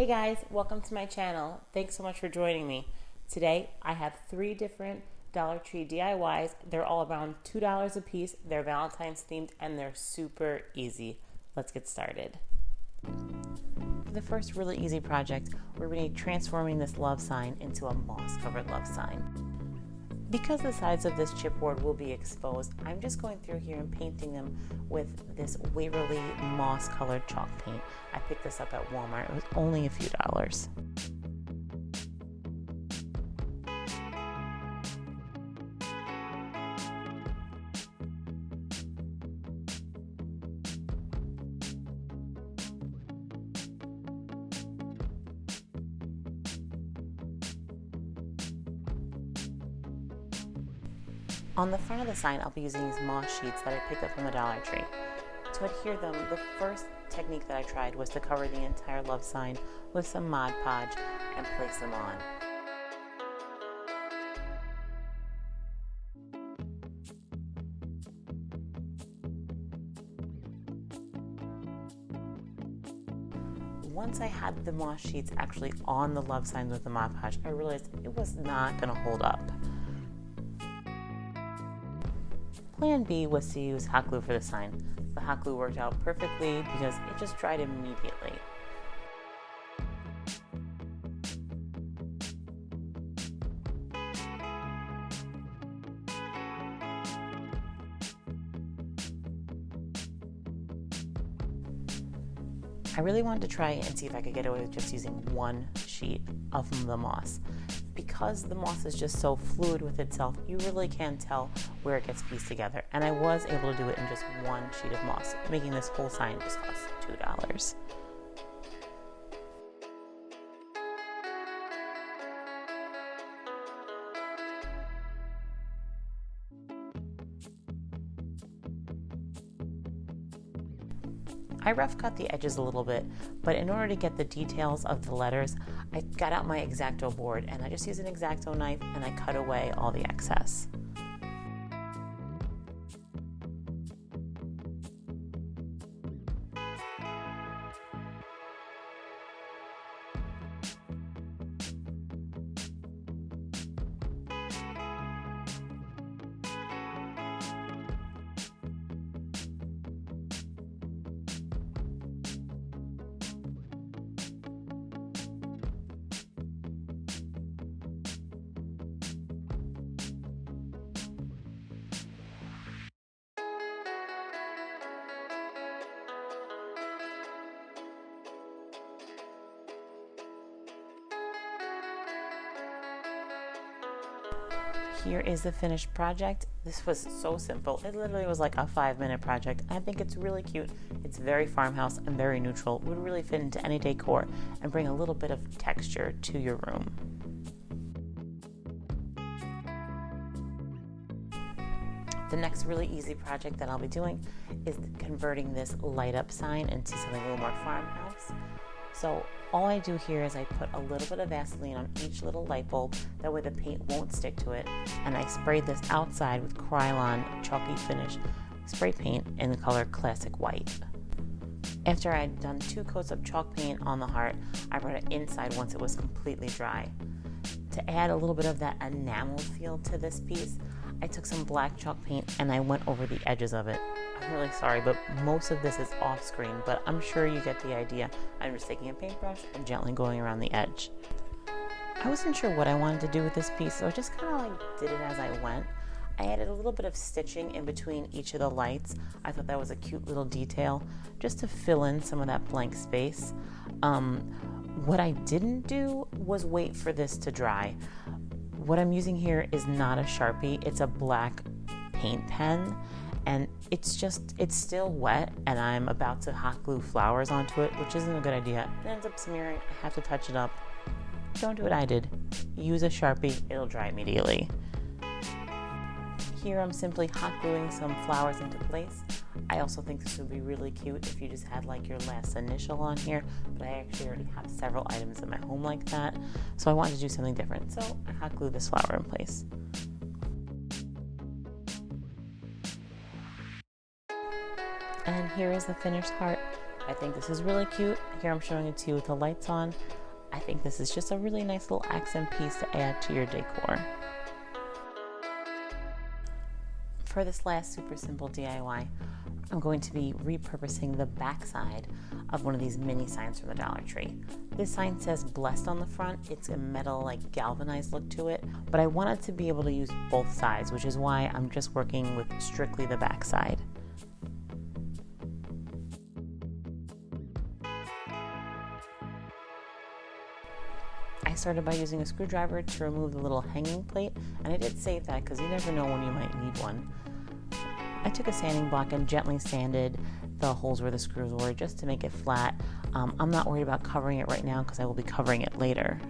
Hey guys, welcome to my channel. Thanks so much for joining me. Today I have 3 different Dollar Tree DIYs. They're all around $2 a piece. They're Valentine's themed and they're super easy. Let's get started. For the first really easy project, we're going to be transforming this love sign into a moss covered love sign. Because the sides of this chipboard will be exposed, I'm just going through here and painting them with this Waverly moss colored chalk paint. I picked this up at Walmart. It was only a few dollars. On the front of the sign, I'll be using these moss sheets that I picked up from the Dollar Tree. To adhere them, the first technique that I tried was to cover the entire love sign with some Mod Podge and place them on. Once I had the moss sheets actually on the love signs with the Mod Podge, I realized it was not going to hold up. Plan B was to use hot glue for the sign. The hot glue worked out perfectly because it just dried immediately. I really wanted to try and see if I could get away with just using one sheet of the moss. Because the moss is just so fluid with itself, you really can't tell where it gets pieced together. And I was able to do it in just one sheet of moss, making this whole sign just cost $2. I rough cut the edges a little bit, but in order to get the details of the letters, I got out my X-Acto board and I just used an X-Acto knife and I cut away all the excess. Here is the finished project. This was so simple. It literally was like a 5-minute project. I think it's really cute. It's very farmhouse and very neutral. It would really fit into any decor and bring a little bit of texture to your room. The next really easy project that I'll be doing is converting this light up sign into something a little more farmhouse. So all I do here is I put a little bit of Vaseline on each little light bulb, that way the paint won't stick to it, and I sprayed this outside with Krylon chalky finish spray paint in the color Classic White. After I had done 2 coats of chalk paint on the heart, I brought it inside once it was completely dry. To add a little bit of that enamel feel to this piece, I took some black chalk paint and I went over the edges of it. I'm really sorry, but most of this is off screen, but I'm sure you get the idea. I'm just taking a paintbrush and gently going around the edge. I wasn't sure what I wanted to do with this piece, so I just kind of like did it as I went. I added a little bit of stitching in between each of the lights. I thought that was a cute little detail, just to fill in some of that blank space. What I didn't do was wait for this to dry. What I'm using here is not a Sharpie, it's a black paint pen, and it's still wet, and I'm about to hot glue flowers onto it, which isn't a good idea. It ends up smearing. I have to touch it up. Don't do what I did. Use a Sharpie, it'll dry immediately. Here I'm simply hot gluing some flowers into place. I also think this would be really cute if you just had like your last initial on here, but I actually already have several items in my home like that, so I wanted to do something different, so I hot glued this flower in place. And here is the finished heart. I think this is really cute. Here I'm showing it to you with the lights on. I think this is just a really nice little accent piece to add to your decor. For this last super simple DIY, I'm going to be repurposing the backside of one of these mini signs from the Dollar Tree. This sign says blessed on the front. It's a metal, like galvanized look to it, but I wanted to be able to use both sides, which is why I'm just working with strictly the backside. I started by using a screwdriver to remove the little hanging plate, and I did save that because you never know when you might need one. I took a sanding block and gently sanded the holes where the screws were just to make it flat. I'm not worried about covering it right now because I will be covering it later.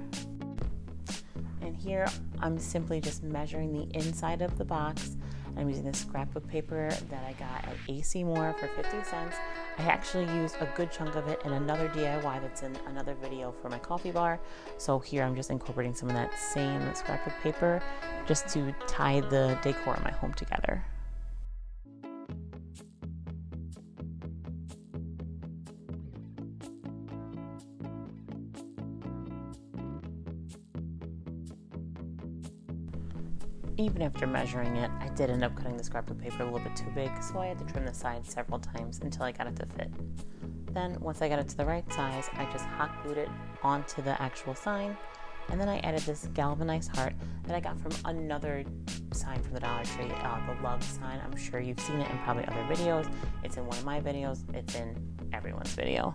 And here I'm simply just measuring the inside of the box. I'm using this scrapbook paper that I got at AC Moore for 50 cents. I actually used a good chunk of it in another DIY that's in another video for my coffee bar. So here I'm just incorporating some of that same scrapbook paper just to tie the decor in my home together. Even after measuring it, I did end up cutting the scrapbook paper a little bit too big, so I had to trim the sides several times until I got it to fit. Then, once I got it to the right size, I just hot glued it onto the actual sign, and then I added this galvanized heart that I got from another sign from the Dollar Tree, the love sign. I'm sure you've seen it in probably other videos. It's in one of my videos. It's in everyone's video.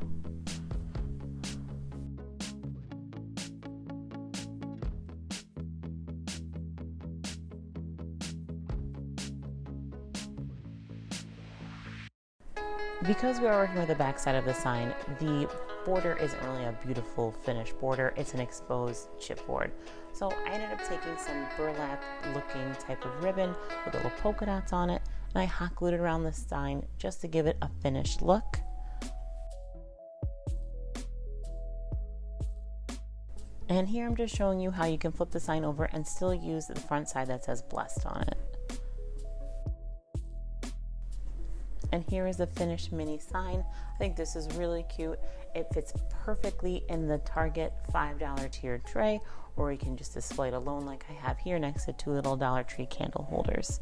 Because we are working with the back side of the sign, the border isn't really a beautiful finished border, it's an exposed chipboard. So I ended up taking some burlap looking type of ribbon with little polka dots on it, and I hot glued it around the sign just to give it a finished look. And here I'm just showing you how you can flip the sign over and still use the front side that says blessed on it. And here is the finished mini sign. I think this is really cute. It fits perfectly in the Target $5 tier tray, or you can just display it alone like I have here next to two little Dollar Tree candle holders.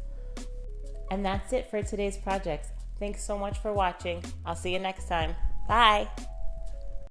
And that's it for today's projects. Thanks so much for watching. I'll see you next time. Bye.